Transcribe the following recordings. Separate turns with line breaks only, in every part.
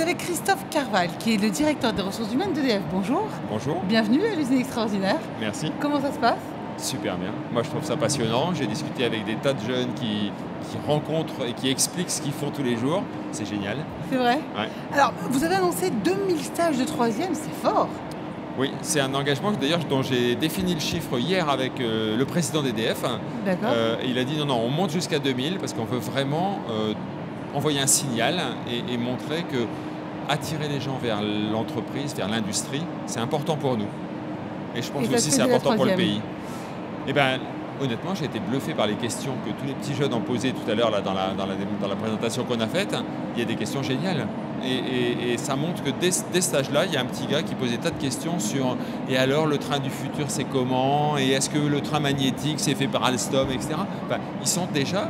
avec Christophe Carval, qui est le directeur des ressources humaines d'EDF. Bonjour.
Bonjour.
Bienvenue à l'usine extraordinaire.
Merci.
Comment ça se passe?
Super bien. Moi, je trouve ça passionnant. J'ai discuté avec des tas de jeunes qui rencontrent et qui expliquent ce qu'ils font tous les jours. C'est génial.
C'est vrai?
Ouais.
Alors, vous avez annoncé 2000 stages de troisième, c'est fort.
Oui, c'est un engagement d'ailleurs dont j'ai défini le chiffre hier avec le président d'EDF.
D'accord.
Il a dit non, on monte jusqu'à 2000 parce qu'on veut vraiment envoyer un signal et montrer que attirer les gens vers l'entreprise, vers l'industrie, c'est important pour nous. Et je pense aussi que c'est important pour le pays. Eh bien, honnêtement, j'ai été bluffé par les questions que tous les petits jeunes ont posées tout à l'heure dans la présentation qu'on a faite. Il y a des questions géniales. Et ça montre que dès ce stage-là, il y a un petit gars qui pose des tas de questions sur « Et alors, le train du futur, c'est comment? Et est-ce que le train magnétique, c'est fait par Alstom, etc. » Enfin, ils sont déjà,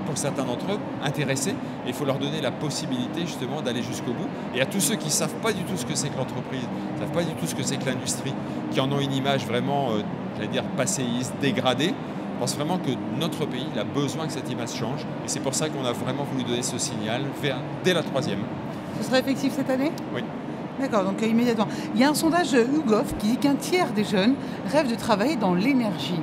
pour certains d'entre eux, intéressés. Et il faut leur donner la possibilité, justement, d'aller jusqu'au bout. Et à tous ceux qui ne savent pas du tout ce que c'est que l'entreprise, ne savent pas du tout ce que c'est que l'industrie, qui en ont une image vraiment, j'allais dire, passéiste, dégradée, je pense vraiment que notre pays il a besoin que cette image change. Et c'est pour ça qu'on a vraiment voulu donner ce signal dès la troisième.
Ce sera effectif cette année?
Oui.
D'accord, donc immédiatement. Il y a un sondage YouGov qui dit qu'un tiers des jeunes rêvent de travailler dans l'énergie.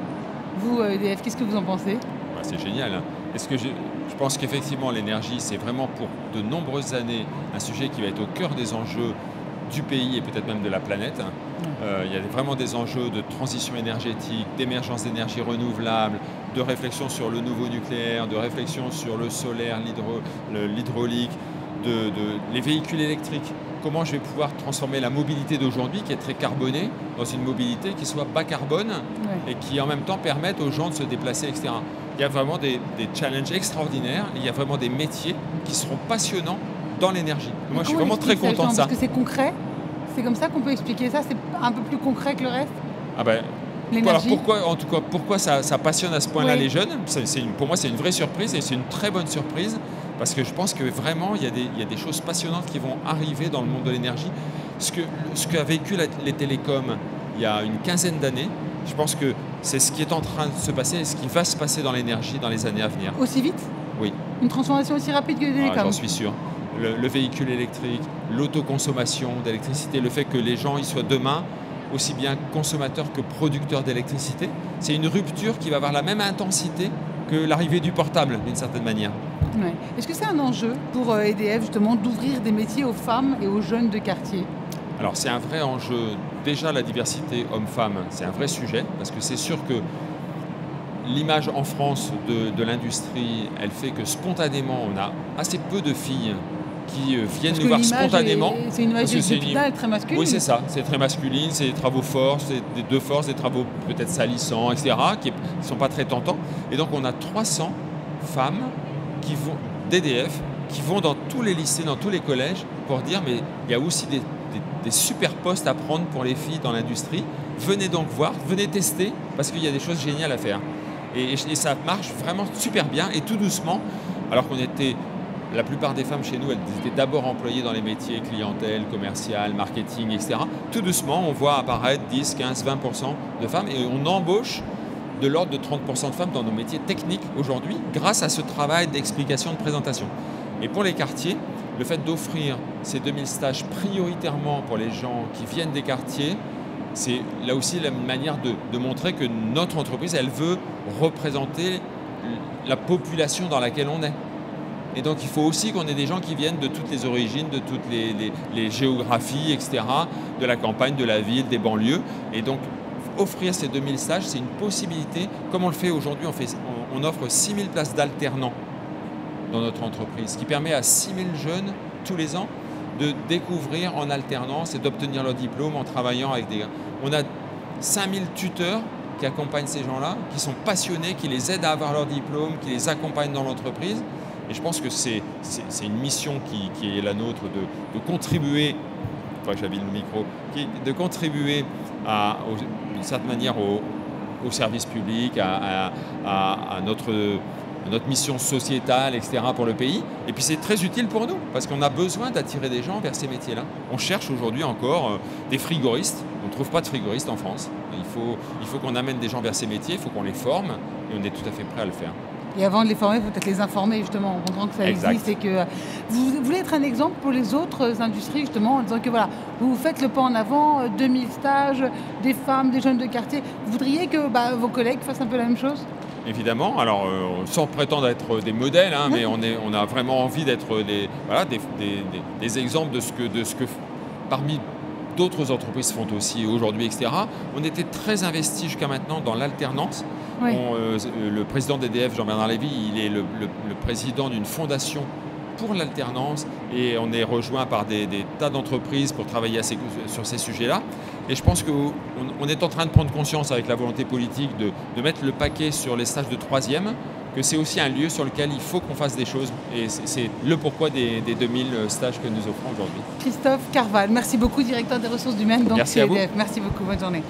Vous, EDF, qu'est-ce que vous en pensez?
C'est génial. Hein. Je pense qu'effectivement, l'énergie, c'est vraiment pour de nombreuses années un sujet qui va être au cœur des enjeux du pays et peut-être même de la planète. Il y a vraiment des enjeux de transition énergétique, d'émergence d'énergie renouvelable, de réflexion sur le nouveau nucléaire, de réflexion sur le solaire, l'hydraulique, les véhicules électriques. Comment je vais pouvoir transformer la mobilité d'aujourd'hui, qui est très carbonée, dans une mobilité qui soit bas carbone et qui en même temps permette aux gens de se déplacer, etc. Il y a vraiment des challenges extraordinaires, il y a vraiment des métiers qui seront passionnants dans l'énergie. Moi, je suis vraiment très content de ça.
Parce que c'est concret? C'est comme ça qu'on peut expliquer ça? C'est un peu plus concret que le reste?
Ah ben, alors pourquoi ça passionne à ce point-là les jeunes? Pour moi, c'est une vraie surprise et c'est une très bonne surprise parce que je pense que vraiment, il y a des choses passionnantes qui vont arriver dans le monde de l'énergie. Ce qu'a vécu les télécoms il y a une quinzaine d'années, je pense que c'est ce qui est en train de se passer et ce qui va se passer dans l'énergie dans les années à venir.
Aussi vite?
Oui.
Une transformation aussi rapide que les télécoms?
J'en suis sûr. Le véhicule électrique, l'autoconsommation d'électricité, le fait que les gens ils soient demain aussi bien consommateurs que producteurs d'électricité, c'est une rupture qui va avoir la même intensité que l'arrivée du portable, d'une certaine manière.
Ouais. Est-ce que c'est un enjeu pour EDF justement d'ouvrir des métiers aux femmes et aux jeunes de quartier?
Alors c'est un vrai enjeu. Déjà la diversité homme-femme, c'est un vrai sujet, parce que c'est sûr que l'image en France de l'industrie, elle fait que spontanément, on a assez peu de filles qui viennent nous voir spontanément.
C'est une image d'hôpital très masculine.
Oui, c'est ça. C'est très masculine, c'est des travaux forts, c'est de force, des travaux peut-être salissants, etc., qui ne sont pas très tentants. Et donc, on a 300 femmes d'EDF qui vont dans tous les lycées, dans tous les collèges, pour dire, mais il y a aussi des super postes à prendre pour les filles dans l'industrie. Venez donc voir, venez tester, parce qu'il y a des choses géniales à faire. Et ça marche vraiment super bien, et tout doucement, alors qu'on était... La plupart des femmes chez nous, elles étaient d'abord employées dans les métiers clientèle, commercial, marketing, etc. Tout doucement, on voit apparaître 10, 15, 20% de femmes et on embauche de l'ordre de 30% de femmes dans nos métiers techniques aujourd'hui grâce à ce travail d'explication, de présentation. Et pour les quartiers, le fait d'offrir ces 2000 stages prioritairement pour les gens qui viennent des quartiers, c'est là aussi la manière de montrer que notre entreprise, elle veut représenter la population dans laquelle on est. Et donc, il faut aussi qu'on ait des gens qui viennent de toutes les origines, de toutes les géographies, etc., de la campagne, de la ville, des banlieues. Et donc, offrir ces 2000 stages, c'est une possibilité. Comme on le fait aujourd'hui, on offre 6000 places d'alternants dans notre entreprise, ce qui permet à 6000 jeunes, tous les ans, de découvrir en alternance et d'obtenir leur diplôme en travaillant avec des gars. On a 5000 tuteurs qui accompagnent ces gens-là, qui sont passionnés, qui les aident à avoir leur diplôme, qui les accompagnent dans l'entreprise. Et je pense que c'est une mission qui est la nôtre de contribuer, il faut que j'habille le micro, de contribuer d'une certaine manière au service public, à notre mission sociétale, etc. pour le pays. Et puis c'est très utile pour nous, parce qu'on a besoin d'attirer des gens vers ces métiers-là. On cherche aujourd'hui encore des frigoristes. On ne trouve pas de frigoristes en France. Il faut qu'on amène des gens vers ces métiers, il faut qu'on les forme, et on est tout à fait prêt à le faire.
Et avant de les former, il faut peut-être les informer justement, en montrant que ça
Exact.
existe et que vous voulez être un exemple pour les autres industries justement, en disant que voilà, vous faites le pas en avant, 2000 stages, des femmes, des jeunes de quartier. Vous voudriez que vos collègues fassent un peu la même chose?
Évidemment, alors sans prétendre être des modèles, hein, mais on a vraiment envie d'être des exemples de ce que parmi d'autres entreprises font aussi aujourd'hui, etc. On était très investis jusqu'à maintenant dans l'alternance.
Oui.
Le président d'EDF, Jean-Bernard Lévy, il est le président d'une fondation pour l'alternance et on est rejoint par des tas d'entreprises pour travailler sur ces sujets-là. Et je pense qu'on est en train de prendre conscience avec la volonté politique de mettre le paquet sur les stages de 3e, que c'est aussi un lieu sur lequel il faut qu'on fasse des choses. Et c'est le pourquoi des 2000 stages que nous offrons aujourd'hui.
Christophe Carval, merci beaucoup, directeur des ressources humaines, donc
Merci
chez
à vous.
EDF. Merci beaucoup, bonne journée.